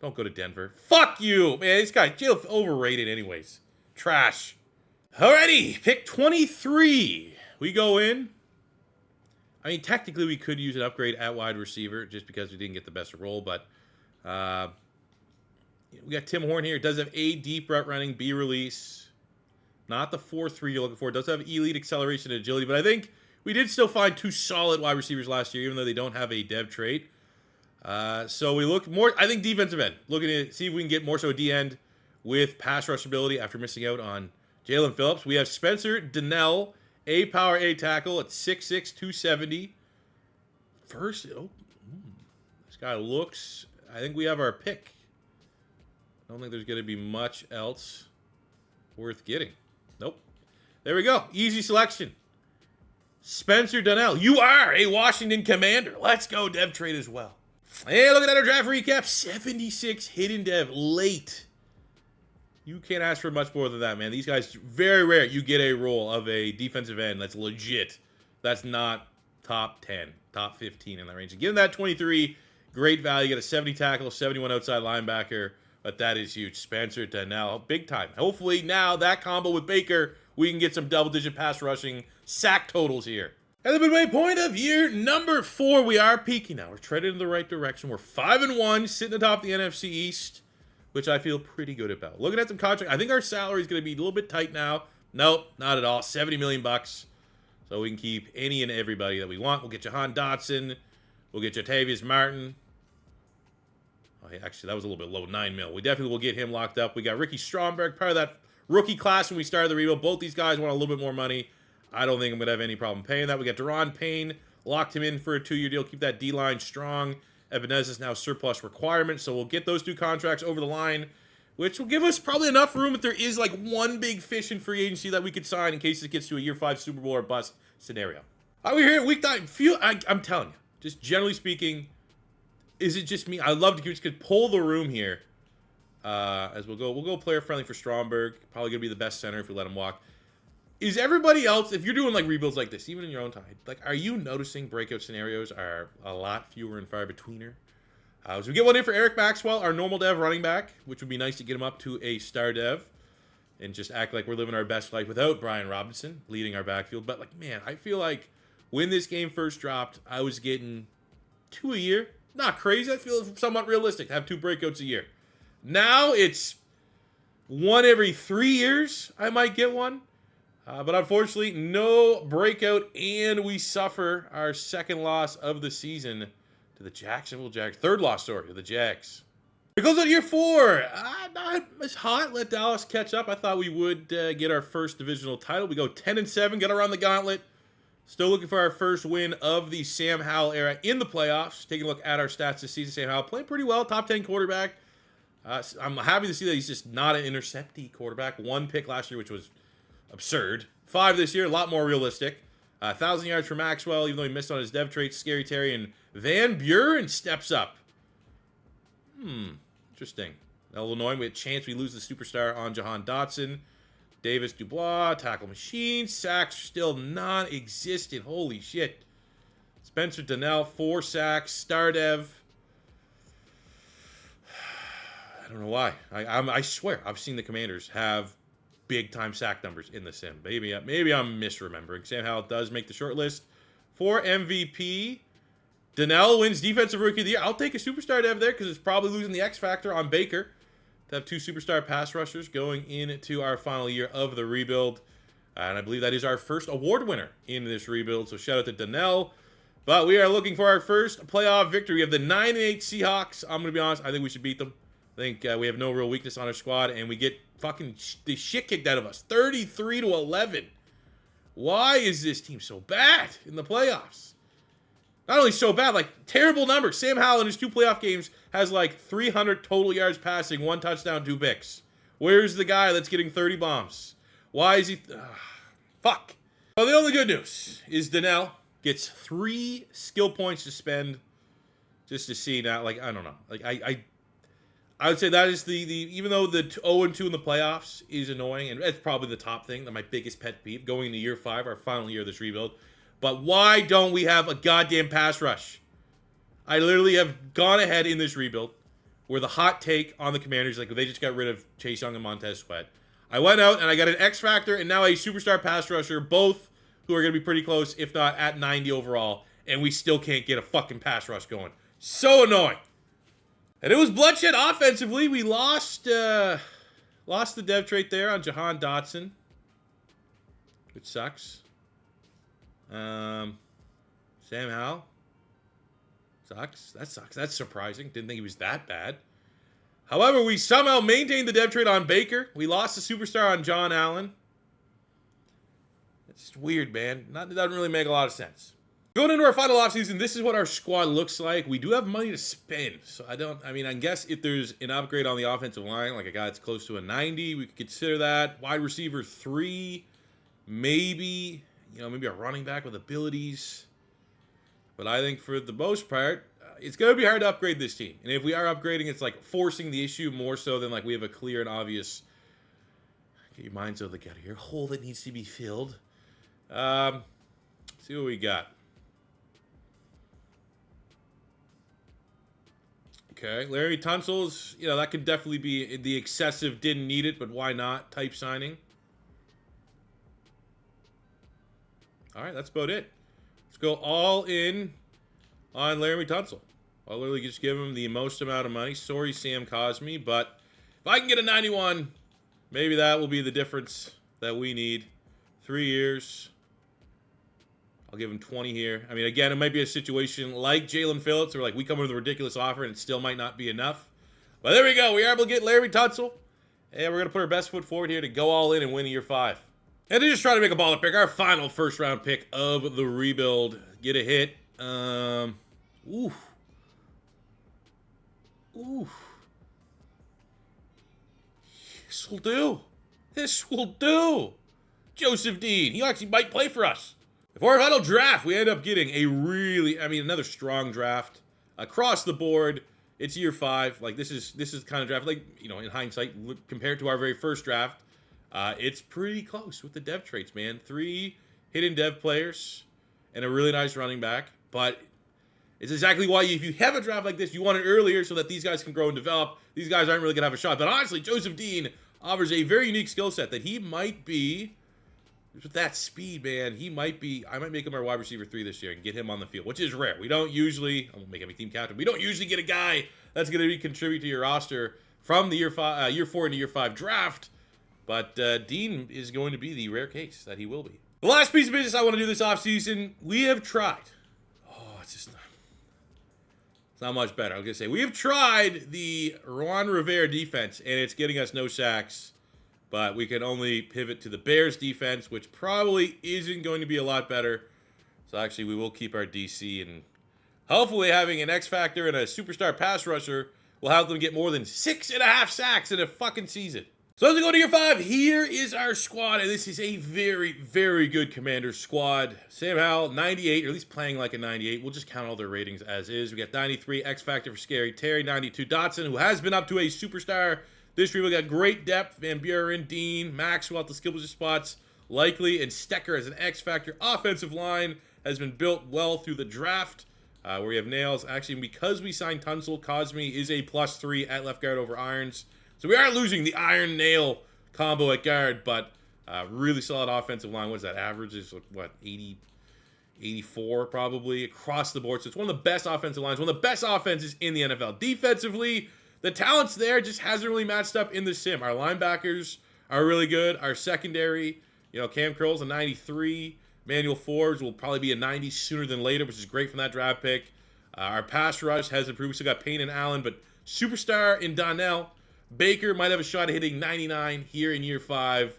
S1: Don't go to Denver. Fuck you, man. This guy, Jalen, overrated anyways. Trash. Alrighty, pick 23. We go in. I mean, technically, we could use an upgrade at wide receiver just because we didn't get the best role, but we got Tim Horn here. It does have A, deep route running, B, release. Not the 4-3 you're looking for. It does have elite acceleration and agility, but I think we did still find 2 solid wide receivers last year, even though they don't have a dev trait. So we look more, I think, defensive end. Looking to see if we can get more so a D end with pass rush ability after missing out on Jalen Phillips. We have Spencer Donnell, A power, A tackle at 6'6", 270. First, this guy looks, I think we have our pick. I don't think there's going to be much else worth getting. Nope. There we go. Easy selection. Spencer Donnell. You are a Washington Commander. Let's go dev trade as well. Hey, look at that, our draft recap. 76 hidden dev late. You can't ask for much more than that, man. These guys, very rare you get a role of a defensive end that's legit. That's not top 10, top 15 in that range. And given that 23, great value. You get a 70 tackle, 71 outside linebacker. But that is huge. Spencer Donnell, big time. Hopefully now that combo with Baker, we can get some double-digit pass rushing sack totals here. At the midway point of year number 4, we are peaking now. We're treading in the right direction. We're 5-1, sitting atop the NFC East, which I feel pretty good about. Looking at some contract, I think our salary is going to be a little bit tight now. Nope, not at all. $70 million bucks. So we can keep any and everybody that we want. We'll get Jahan Dotson. We'll get Jatavius Martin. Oh, yeah, actually, that was a little bit low, $9 million. We definitely will get him locked up. We got Ricky Stromberg, part of that rookie class when we started the rebuild. Both these guys want a little bit more money. I don't think I'm going to have any problem paying that. We got Deron Payne, locked him in for a 2-year deal. Keep that D-line strong. Ebenez is now surplus requirement, so we'll get those 2 contracts over the line, which will give us probably enough room if there is like one big fish in free agency that we could sign in case it gets to a year 5 Super Bowl or bust scenario. All right, we're here at week 9. I'm telling you, just generally speaking, is it just me? I love to just pull the room here. As we'll go player friendly for Stromberg. Probably gonna be the best center if we let him walk. Is everybody else, if you're doing like rebuilds like this, even in your own time, like, are you noticing breakout scenarios are a lot fewer and far betweener? So we get one in for Eric Maxwell, our normal dev running back, which would be nice to get him up to a star dev and just act like we're living our best life without Brian Robinson leading our backfield. But like, man, I feel like when this game first dropped, I was getting 2 a year. Not crazy. I feel somewhat realistic to have 2 breakouts a year. Now it's 1 every 3 years. I might get one. But unfortunately, no breakout, and we suffer our 2nd loss of the season to the Jacksonville Jags. 3rd loss, sorry, to the Jags. It goes on year 4. Not as hot. Let Dallas catch up. I thought we would get our first divisional title. We go 10-7, got around the gauntlet. Still looking for our first win of the Sam Howell era in the playoffs. Taking a look at our stats this season. Sam Howell playing pretty well, top 10 quarterback. I'm happy to see that he's just not an interceptee quarterback. 1 pick last year, which was absurd. 5 this year, a lot more realistic. 1,000 yards for Maxwell, even though he missed on his dev traits. Scary Terry and Van Buren steps up. Interesting. Illinois, we had a chance we lose the superstar on Jahan Dotson. Davis Dubois, tackle machine. Sacks still non-existent. Holy shit. Spencer Donnell, 4 sacks. Star dev. I don't know why. I swear, I've seen the Commanders have big-time sack numbers in the sim. Maybe I'm misremembering. Sam Howell does make the short list for MVP. Donnell wins Defensive Rookie of the Year. I'll take a superstar dev there because it's probably losing the X factor on Baker to have 2 superstar pass rushers going into our final year of the rebuild. And I believe that is our first award winner in this rebuild. So shout out to Donnell. But we are looking for our first playoff victory. We have the 9-8 Seahawks. I'm going to be honest. I think we should beat them. I think we have no real weakness on our squad. And we get fucking the shit kicked out of us. 33-11. Why is this team so bad in the playoffs? Not only so bad, like terrible numbers. Sam Howell in his 2 playoff games has like 300 total yards passing, 1 touchdown, 2 picks. Where's the guy that's getting 30 bombs? Why is he... fuck. Well, the only good news is Donnell gets 3 skill points to spend just to see now. Like, I don't know. Like, I would say that is the even though the 0-2 in the playoffs is annoying, and it's probably the top thing, that my biggest pet peeve going into year 5, our final year of this rebuild. But why don't we have a goddamn pass rush? I literally have gone ahead in this rebuild where the hot take on the Commanders, like they just got rid of Chase Young and Montez Sweat. I went out and I got an X factor and now a superstar pass rusher, both who are going to be pretty close, if not at 90 overall, and we still can't get a fucking pass rush going. So annoying. And it was bloodshed offensively. We lost the dev trait there on Jahan Dotson, which sucks. Sam Howell sucks. That sucks. That's surprising. Didn't think he was that bad. However, we somehow maintained the dev trait on Baker. We lost the superstar on John Allen. It's weird, man. It doesn't really make a lot of sense. Going into our final offseason, this is what our squad looks like. We do have money to spend. So I guess if there's an upgrade on the offensive line, like a guy that's close to a 90, we could consider that. Wide receiver 3, maybe, maybe a running back with abilities. But I think for the most part, it's going to be hard to upgrade this team. And if we are upgrading, it's like forcing the issue more so than like we have a clear and obvious, get your minds out of the gutter here, hole that needs to be filled. See what we got. Okay, Larry Tunsil's, that could definitely be the excessive didn't need it, but why not type signing. All right, that's about it. Let's go all in on Laramie Tunsil. I'll literally just give him the most amount of money. Sorry, Sam Cosme, but if I can get a 91, maybe that will be the difference that we need. 3 years. I'll give him 20 here. I mean, again, it might be a situation like Jalen Phillips where, like, we come with a ridiculous offer and it still might not be enough. But there we go. We are able to get Larry Tunsil. And we're going to put our best foot forward here to go all in and win year 5. And to just try to make a baller pick, our final first round pick of the rebuild. Get a hit. Ooh. Ooh. This will do. This will do. Joseph Dean. He actually might play for us. For our final draft, we end up getting a really, another strong draft. Across the board, it's year 5. Like, this is the kind of draft, like, in hindsight, compared to our very first draft, it's pretty close with the dev traits, man. 3 hidden dev players and a really nice running back. But it's exactly why if you have a draft like this, you want it earlier so that these guys can grow and develop. These guys aren't really going to have a shot. But honestly, Joseph Dean offers a very unique skill set that he might be, with that speed, man, I might make him our wide receiver 3 this year and get him on the field, which is rare. We don't usually, I'm going to make him a team captain. We don't usually get a guy that's going to contribute to your roster from the year 4 into year 5 draft. But Dean is going to be the rare case that he will be. The last piece of business I want to do this offseason, we have tried. It's not much better. I was going to say, we have tried the Ron Rivera defense, and it's getting us no sacks. But we can only pivot to the Bears defense, which probably isn't going to be a lot better. So actually, we will keep our DC, and hopefully having an X Factor and a superstar pass rusher will help them get more than 6.5 sacks in a fucking season. So as we go to year 5, here is our squad, and this is a very, very good Commander squad. Sam Howell, 98, or at least playing like a 98. We'll just count all their ratings as is. We got 93, X Factor for Scary Terry, 92, Dotson, who has been up to a superstar. This year we got great depth. Van Buren, Dean, Maxwell at the skill position spots, Likely, and Stecker as an X Factor. Offensive line has been built well through the draft, where we have Nails. Actually, because we signed Tunsil, Cosme is a +3 at left guard over Irons. So we are losing the Iron-Nail combo at guard, but really solid offensive line. What is that? Average is, 84 probably across the board. So it's one of the best offensive lines, one of the best offenses in the NFL. Defensively, the talent's there, just hasn't really matched up in the sim. Our linebackers are really good. Our secondary, Cam Curl's a 93. Manuel Forbes will probably be a 90 sooner than later, which is great from that draft pick. Our pass rush has improved. We still got Payne and Allen, but superstar in Donnell. Baker might have a shot at hitting 99 here in year 5.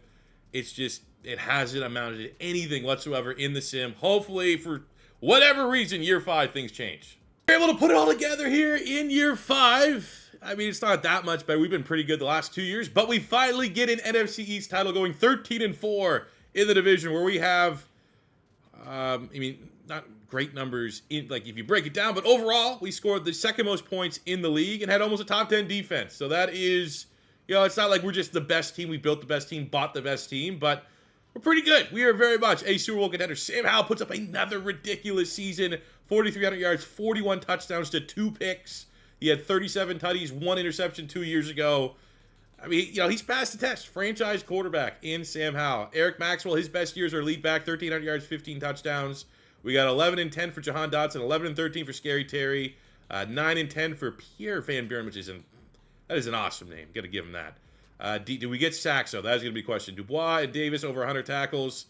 S1: It's just, it hasn't amounted to anything whatsoever in the sim. Hopefully, for whatever reason, year 5, things change. We're able to put it all together here in year 5. It's not that much better. We've been pretty good the last 2 years, but we finally get an NFC East title going 13-4 in the division where we have, not great numbers in, like, if you break it down, but overall, we scored the second most points in the league and had almost a top 10 defense. So that is, it's not like we're just the best team. We built the best team, bought the best team, but we're pretty good. We are very much a Super Bowl contender. Sam Howell puts up another ridiculous season, 4,300 yards, 41 touchdowns to 2 picks. He had 37 tutties, 1 interception 2 years ago. He's passed the test. Franchise quarterback in Sam Howell. Eric Maxwell, his best years are lead back, 1,300 yards, 15 touchdowns. We got 11-10 for Jahan Dotson, 11-13 for Scary Terry, 9-10 for Pierre Van Buren, that is an awesome name. Got to give him that. Do we get sacks, though? That is going to be a question. Dubois and Davis over 100 tackles.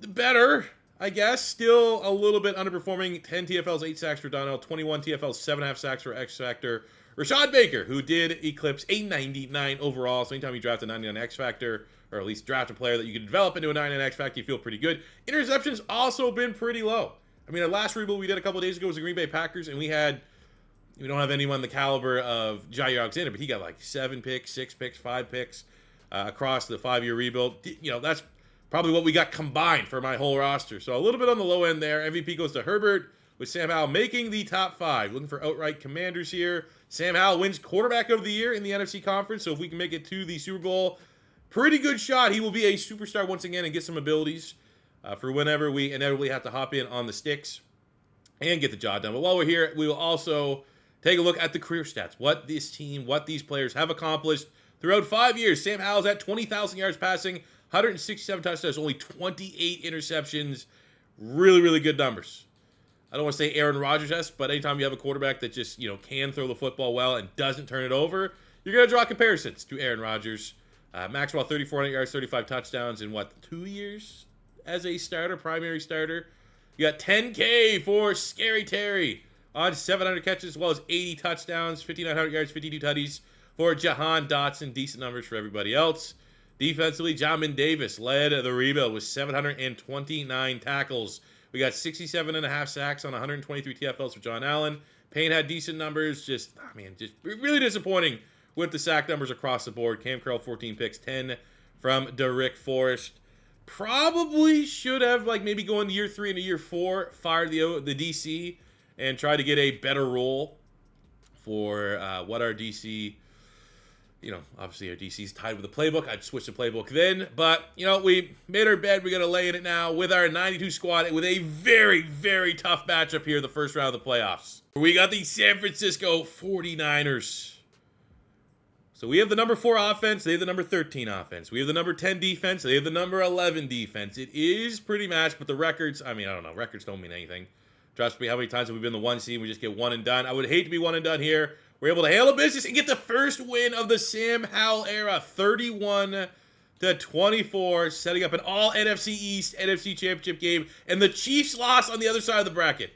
S1: Better, I guess. Still a little bit underperforming. 10 TFLs, 8 sacks for Donnell, 21 TFLs, 7.5 sacks for X Factor. Rashad Baker, who did eclipse a 99 overall. So anytime you draft a 99 X Factor, or at least draft a player that you can develop into a 99 X Factor, you feel pretty good. Interceptions also been pretty low. Our last rebuild we did a couple days ago was the Green Bay Packers, and we don't have anyone the caliber of Jair Alexander, but he got like 7 picks, 6 picks, 5 picks across the 5-year rebuild. That's probably what we got combined for my whole roster. So a little bit on the low end there. MVP goes to Herbert, with Sam Howell making the top 5. Looking for outright commanders here. Sam Howell wins quarterback of the year in the NFC conference, so if we can make it to the Super Bowl, pretty good shot. He will be a superstar once again and get some abilities for whenever we inevitably have to hop in on the sticks and get the job done. But while we're here, we will also take a look at the career stats. What this team, what these players have accomplished throughout 5 years. Sam Howell's at 20,000 yards passing, 167 touchdowns, only 28 interceptions. Really, really good numbers. I don't want to say Aaron Rodgers-esque, but anytime you have a quarterback that just, can throw the football well and doesn't turn it over, you're going to draw comparisons to Aaron Rodgers. Maxwell, 3,400 yards, 35 touchdowns in 2 years as a starter, primary starter. You got 10K for Scary Terry on 700 catches as well as 80 touchdowns, 5,900 yards, 52 tutties for Jahan Dotson. Decent numbers for everybody else. Defensively, Jamin Davis led the rebuild with 729 tackles. We got 67.5 sacks on 123 TFLs for John Allen. Payne had decent numbers. Just really disappointing with the sack numbers across the board. Cam Curl, 14 picks, 10 from Derrick Forrest. Probably should have, maybe going to year 3 and year 4, fired the DC and try to get a better role for what our DC, obviously our DC's tied with the playbook. I'd switch the playbook then. But, we made our bed. We're going to lay in it now with our 92 squad with a very, very tough matchup here the first round of the playoffs. We got the San Francisco 49ers. So we have the number 4 offense. They have the number 13 offense. We have the number 10 defense. They have the number 11 defense. It is pretty matched, but the records, I don't know. Records don't mean anything. Trust me, how many times have we been the 1 seed? We just get one and done. I would hate to be one and done here. We're able to handle business and get the first win of the Sam Howell era. 31-24, setting up an all NFC East, NFC Championship game. And the Chiefs lost on the other side of the bracket.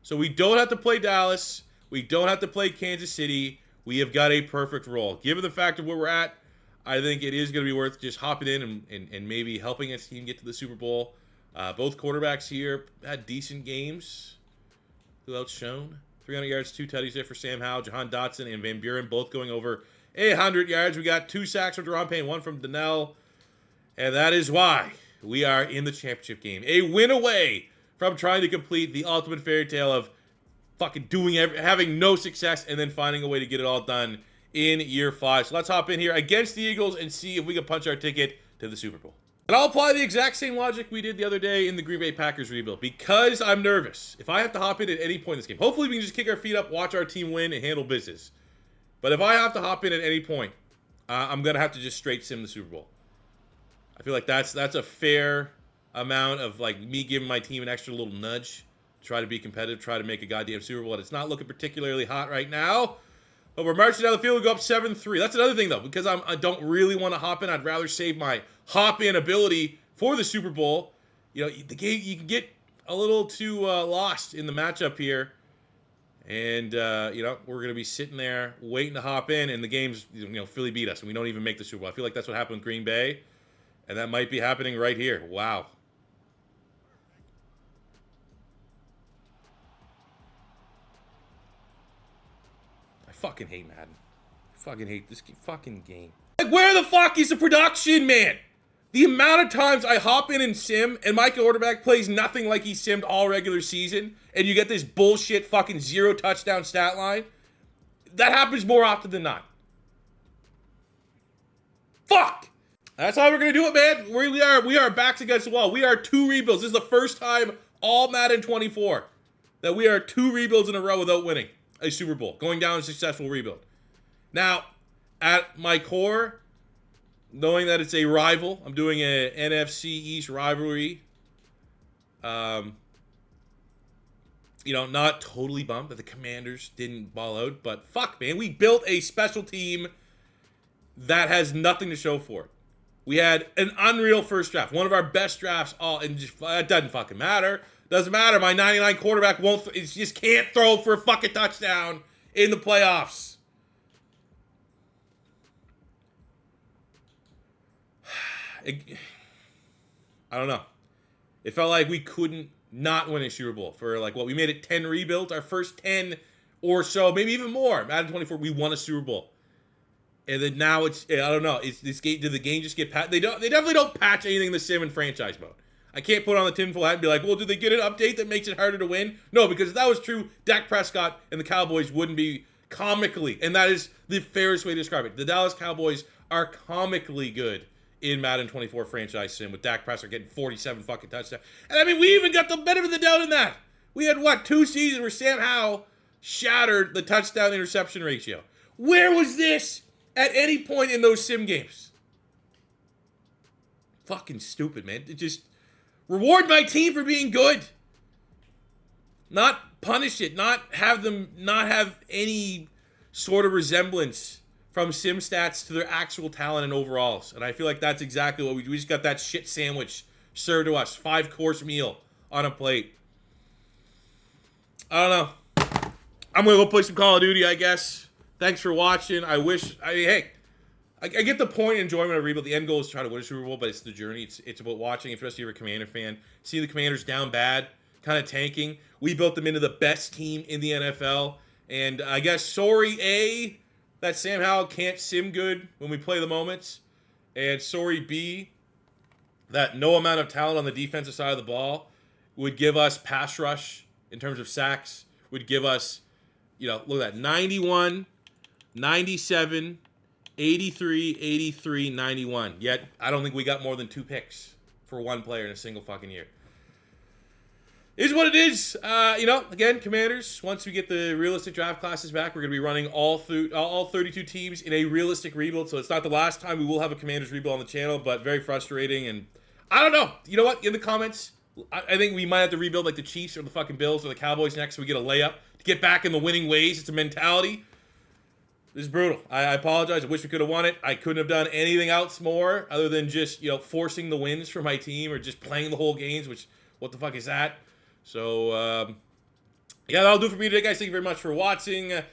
S1: So we don't have to play Dallas. We don't have to play Kansas City. We have got a perfect role. Given the fact of where we're at, I think it is going to be worth just hopping in and maybe helping us team get to the Super Bowl. Both quarterbacks here had decent games. Who else shown? 300 yards, 2 tutties there for Sam Howell. Jahan Dotson and Van Buren both going over 100 yards. We got 2 sacks from Deron Payne, 1 from Donnell. And that is why we are in the championship game. A win away from trying to complete the ultimate fairy tale of fucking having no success and then finding a way to get it all done in year 5. So let's hop in here against the Eagles and see if we can punch our ticket to the Super Bowl. And I'll apply the exact same logic we did the other day in the Green Bay Packers rebuild because I'm nervous. If I have to hop in at any point in this game, hopefully we can just kick our feet up, watch our team win, and handle business. But if I have to hop in at any point, I'm going to have to just straight sim the Super Bowl. I feel like that's a fair amount of me giving my team an extra little nudge. Try to be competitive, try to make a goddamn Super Bowl. And it's not looking particularly hot right now. But we're marching down the field. We go up 7-3. That's another thing, though, because I don't really want to hop in. I'd rather save my hop-in ability for the Super Bowl. The game, you can get a little too lost in the matchup here. And, we're going to be sitting there waiting to hop in. And the game's, Philly beat us. And we don't even make the Super Bowl. I feel like that's what happened with Green Bay. And that might be happening right here. Wow. Fucking hate Madden. Fucking hate this fucking game. Where the fuck is the production, man? The amount of times I hop in and sim and my quarterback plays nothing like he simmed all regular season and you get this bullshit fucking 0 touchdown stat line. That happens more often than not. Fuck! That's how we're gonna do it, man. We are backs against the wall. We are 2 rebuilds. This is the first time all Madden 24 that we are 2 rebuilds in a row without winning a Super Bowl, going down a successful rebuild. Now, at my core, knowing that it's a rival, I'm doing an NFC East rivalry. Not totally bummed that the Commanders didn't ball out, but fuck, man, we built a special team that has nothing to show for it. We had an unreal first draft, one of our best drafts. And it doesn't fucking matter. Doesn't matter. My 99 quarterback just can't throw for a fucking touchdown in the playoffs. I don't know. It felt like we couldn't not win a Super Bowl for we made it 10 rebuilds, our first 10 or so, maybe even more. Madden 24, we won a Super Bowl. And then now I don't know. Did the game just get patched? They definitely don't patch anything in the sim and franchise mode. I can't put on the tinfoil hat and be like, well, did they get an update that makes it harder to win? No, because if that was true, Dak Prescott and the Cowboys wouldn't be comically, and that is the fairest way to describe it. The Dallas Cowboys are comically good in Madden 24 franchise sim with Dak Prescott getting 47 fucking touchdowns. And we even got the benefit of the doubt in that. We had 2 seasons where Sam Howell shattered the touchdown interception ratio. Where was this at any point in those sim games? Fucking stupid, man. It just reward my team for being good. Not punish it. Not have any sort of resemblance from sim stats to their actual talent and overalls. And I feel like that's exactly what we just got that shit sandwich served to us. 5-course meal on a plate. I don't know. I'm going to go play some Call of Duty, I guess. Thanks for watching. I I get the point and enjoyment of a rebuild. The end goal is to try to win a Super Bowl, but it's the journey. It's about watching, especially if you're a Commander fan, seeing the Commanders down bad, kind of tanking. We built them into the best team in the NFL. And I guess, sorry, A, that Sam Howell can't sim good when we play the moments. And sorry, B, that no amount of talent on the defensive side of the ball would give us pass rush in terms of sacks, would give us, look at that, 91, 97, 83, 83, 91. Yet, I don't think we got more than 2 picks for one player in a single fucking year. It is what it is. Again, Commanders, once we get the realistic draft classes back, we're going to be running all 32 teams in a realistic rebuild. So it's not the last time we will have a Commanders rebuild on the channel, but very frustrating. And I don't know. You know what? In the comments, I think we might have to rebuild like the Chiefs or the fucking Bills or the Cowboys next so we get a layup to get back in the winning ways. It's a mentality. This is brutal. I apologize. I wish we could have won it. I couldn't have done anything else more other than just, forcing the wins for my team or just playing the whole games, which, what the fuck is that? So, that'll do it for me today, guys. Thank you very much for watching. If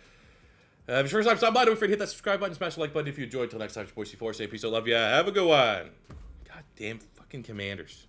S1: it's your first time stopping by, don't forget to hit that subscribe button, smash the like button if you enjoyed. Until next time, it's your boy C4. Say peace. I love ya. Have a good one. Goddamn fucking Commanders.